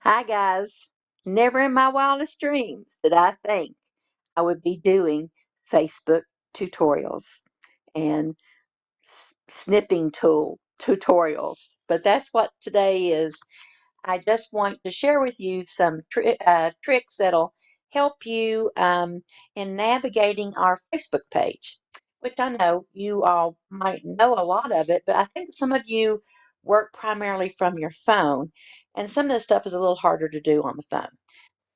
Hi guys. Never in my wildest dreams did I think I would be doing Facebook tutorials and snipping tool tutorials. But that's what today is. I just want to share with you some tricks that'll help you in navigating our Facebook page, which I know you all might know a lot of it, but I think some of you work primarily from your phone, and some of this stuff is a little harder to do on the phone.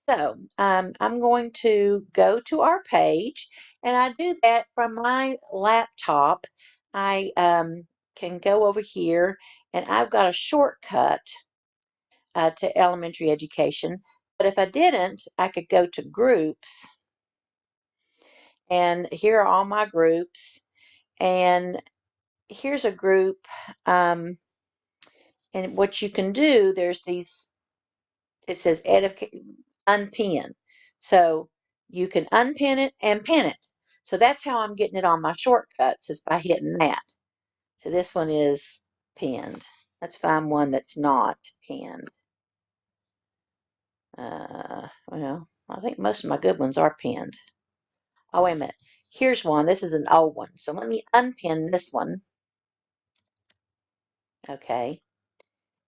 So I'm going to go to our page, and I do that from my laptop. I can go over here, and I've got a shortcut to elementary education. But if I didn't, I could go to groups, and here are all my groups. And here's a group, um, and what you can do, there's these, it says unpin. So you can unpin it and pin it. So that's how I'm getting it on my shortcuts, is by hitting that. So this one is pinned. Let's find one that's not pinned. Well, I think most of my good ones are pinned. Oh, wait a minute. Here's one. This is an old one. So let me unpin this one. Okay.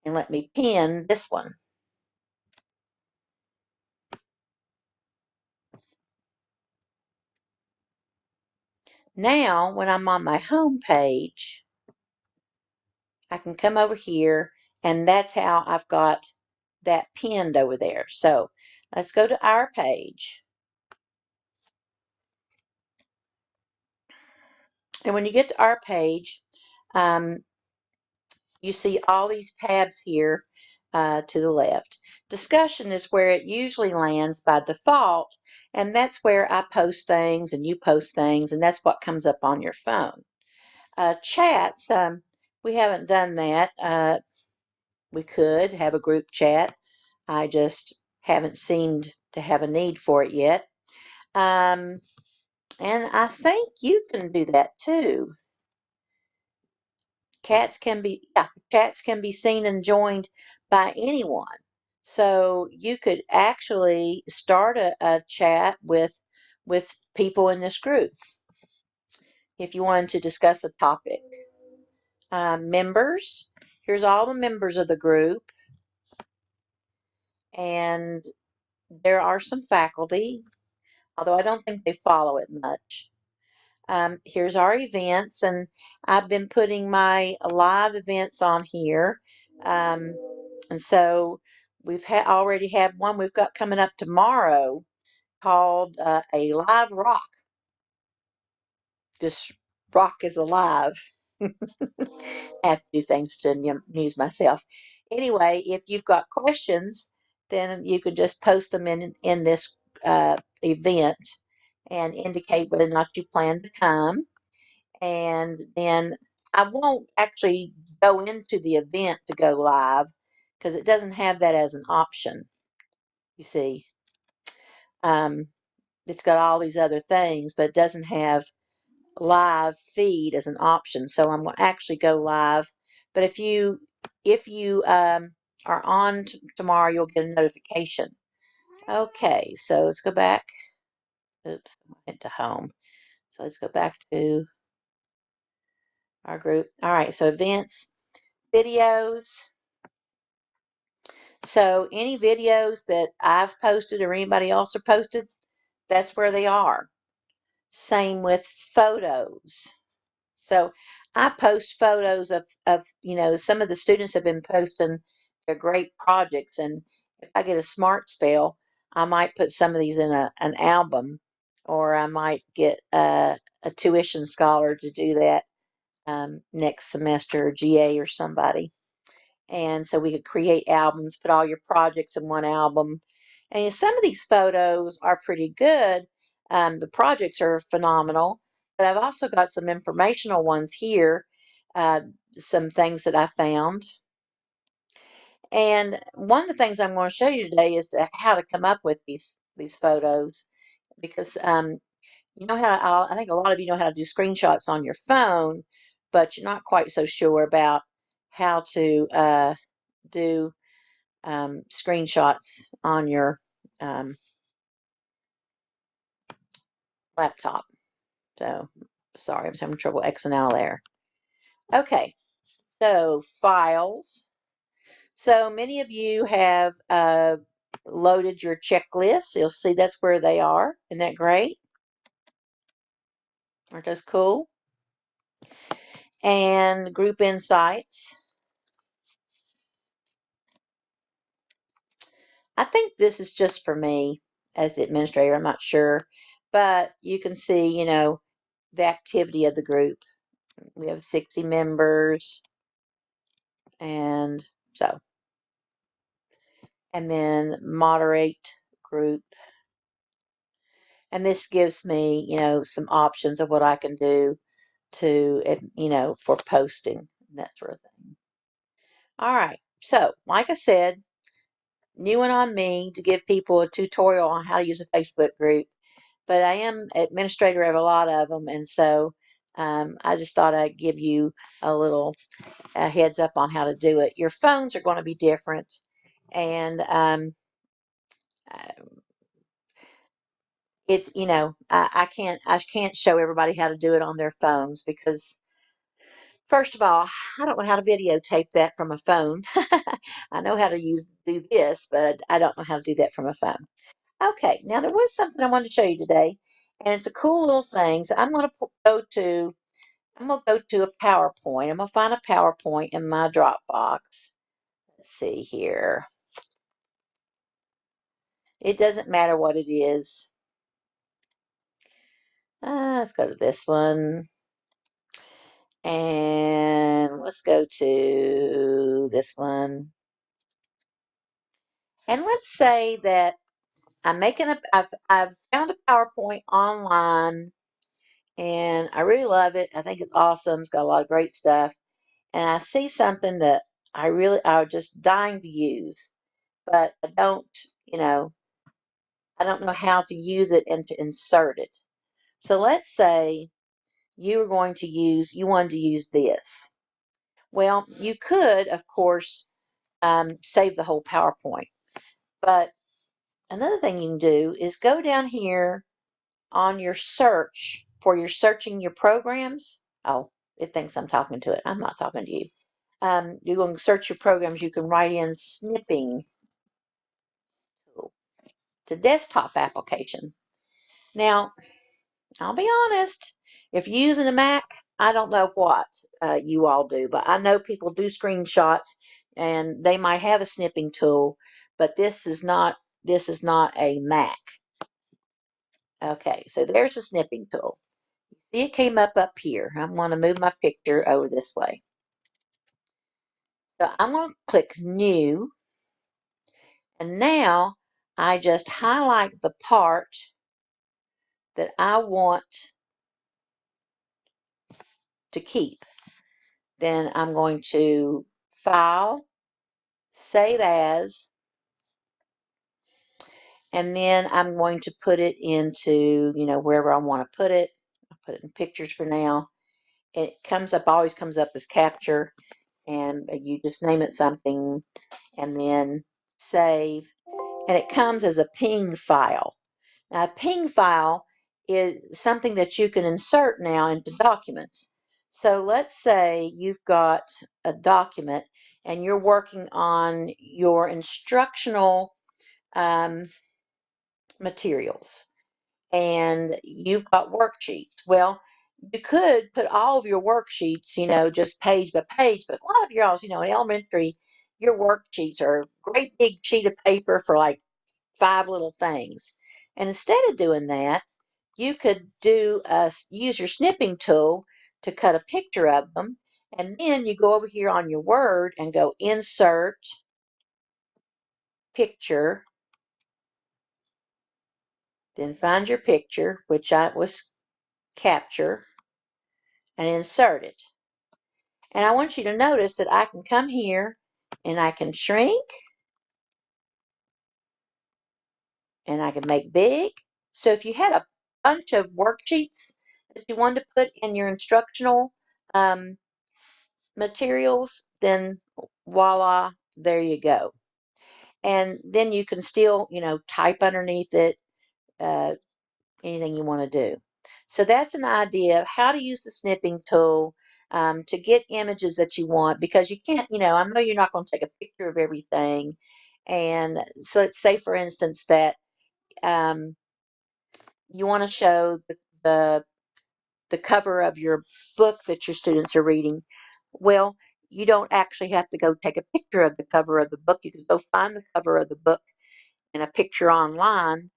And let me pin this one. Now, when I'm on my home page, I can come over here, and that's how I've got that pinned over there. So let's go to our page. And when you get to our page, um, you see all these tabs here to the left. Discussion is where it usually lands by default, and that's where I post things and you post things, and that's what comes up on your phone. Chats, we haven't done that. We could have a group chat. I just haven't seemed to have a need for it yet. And I think you can do that too. Chats can be seen and joined by anyone. So you could actually start a chat with people in this group if you wanted to discuss a topic. Members, here's all the members of the group, and there are some faculty, although I don't think they follow it much. Here's our events, and I've been putting my live events on here. And so we've already had one we've got coming up tomorrow called a live rock. Just rock is alive. I have to do things to amuse myself. Anyway, if you've got questions, then you can just post them in this event and indicate whether or not you plan to come. And then I won't actually go into the event to go live because it doesn't have that as an option. You see, um, it's got all these other things, but it doesn't have live feed as an option. So I'm going to actually go live. But if you are on tomorrow, you'll get a notification. Okay, so let's go back. Oops, I went to home. So let's go back to our group. All right, so events, videos. So any videos that I've posted or anybody else have posted, that's where they are. Same with photos. So I post photos of some of the students have been posting their great projects, and if I get a smart spell, I might put some of these in an album, or I might get a tuition scholar to do that next semester, or GA or somebody. And so we could create albums, put all your projects in one album. And some of these photos are pretty good. The projects are phenomenal, but I've also got some informational ones here, uh, some things that I found. And one of the things I'm going to show you today is how to come up with these photos, because you know how I think a lot of you know how to do screenshots on your phone, but you're not quite so sure about how to do screenshots on your laptop. So, sorry, I'm having trouble Xing out there. Okay, so files. So many of you have loaded your checklists. You'll see that's where they are. Isn't that great? Aren't those cool? And group insights. I think this is just for me as the administrator. I'm not sure. But you can see, the activity of the group. We have 60 members. And so, and then moderate group. And this gives me, some options of what I can do to, for posting and that sort of thing. All right. So, like I said, new one on me to give people a tutorial on how to use a Facebook group. But I am administrator of a lot of them, and so I just thought I'd give you a little heads up on how to do it. Your phones are going to be different, and it's I can't show everybody how to do it on their phones because first of all, I don't know how to videotape that from a phone. I know how to do this, but I don't know how to do that from a phone. Okay, now there was something I wanted to show you today, and it's a cool little thing. So I'm going to go to a PowerPoint. I'm going to find a PowerPoint in my Dropbox. Let's see here. It doesn't matter what it is. Let's go to this one. And let's go to this one. And let's say that I've found a PowerPoint online and I really love it. I think it's awesome. It's got a lot of great stuff. And I see something that I'm just dying to use, but I don't know how to use it and to insert it. So let's say you wanted to use this. Well, you could, of course, save the whole PowerPoint. But another thing you can do is go down here on your search for your searching your programs. Oh, it thinks I'm talking to it. I'm not talking to you. You're going to search your programs. You can write in Snipping. It's a desktop application. Now, I'll be honest. If you're using a Mac, I don't know what you all do, but I know people do screenshots, and they might have a snipping tool, but this is not a Mac. Okay, so there's a snipping tool. See, it came up here. I'm going to move my picture over this way. So I'm going to click New, and now I just highlight the part that I want to keep. Then I'm going to File, Save As, and then I'm going to put it into, wherever I want to put it. I'll put it in Pictures for now. It always comes up as Capture, and you just name it something, and then Save, and it comes as a ping file. Now, a ping file is something that you can insert now into documents. So let's say you've got a document and you're working on your instructional materials and you've got worksheets. Well, you could put all of your worksheets, just page by page, but a lot of y'all, in elementary, your worksheets are a great big sheet of paper for like 5 little things. And instead of doing that, you could use your snipping tool to cut a picture of them. And then you go over here on your Word and go Insert, Picture, then find your picture, which was Capture, and insert it. And I want you to notice that I can come here and I can shrink and I can make big. So if you had a bunch of worksheets that you wanted to put in your instructional materials, then voila, there you go. And then you can still, type underneath it, anything you want to do. So that's an idea of how to use the snipping tool to get images that you want, because you can't, I know you're not going to take a picture of everything. And so let's say, for instance, that um, you want to show the the cover of your book that your students are reading. Well, you don't actually have to go take a picture of the cover of the book. You can go find the cover of the book in a picture online,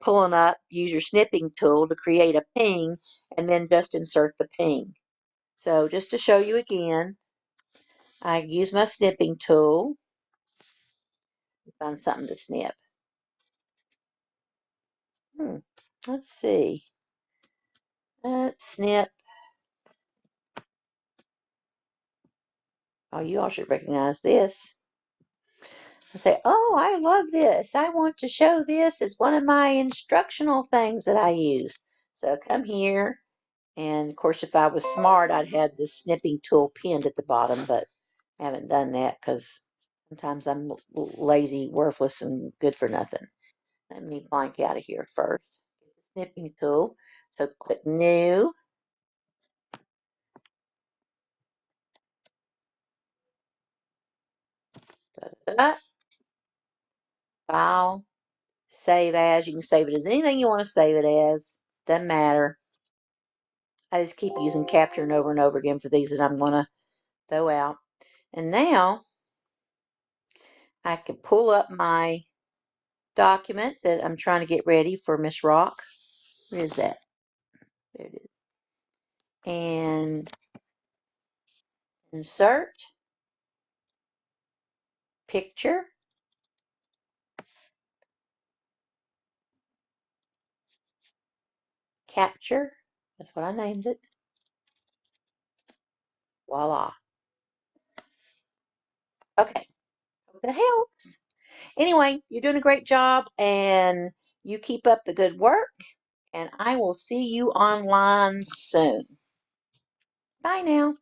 pulling up, use your snipping tool to create a ping, and then just insert the ping. So just to show you again, I use my snipping tool to find something to snip. Hmm, let's see. Let's snip. Oh, you all should recognize this. I say, oh, I love this. I want to show this as one of my instructional things that I use. So come here. And of course, if I was smart, I'd have the snipping tool pinned at the bottom, but I haven't done that because sometimes I'm lazy, worthless, and good for nothing. Let me blank out of here first. Get the snipping tool. So click New. Da, da, da, File. Save as. You can save it as anything you want to save it as. Doesn't matter. I just keep using capturing over and over again for these that I'm going to throw out. And now I can pull up my document that I'm trying to get ready for Miss Rock. Where is that? There it is. And insert, picture, capture. That's what I named it. Voila. Okay. Hope that helps. Anyway, you're doing a great job, and you keep up the good work, and I will see you online soon. Bye now.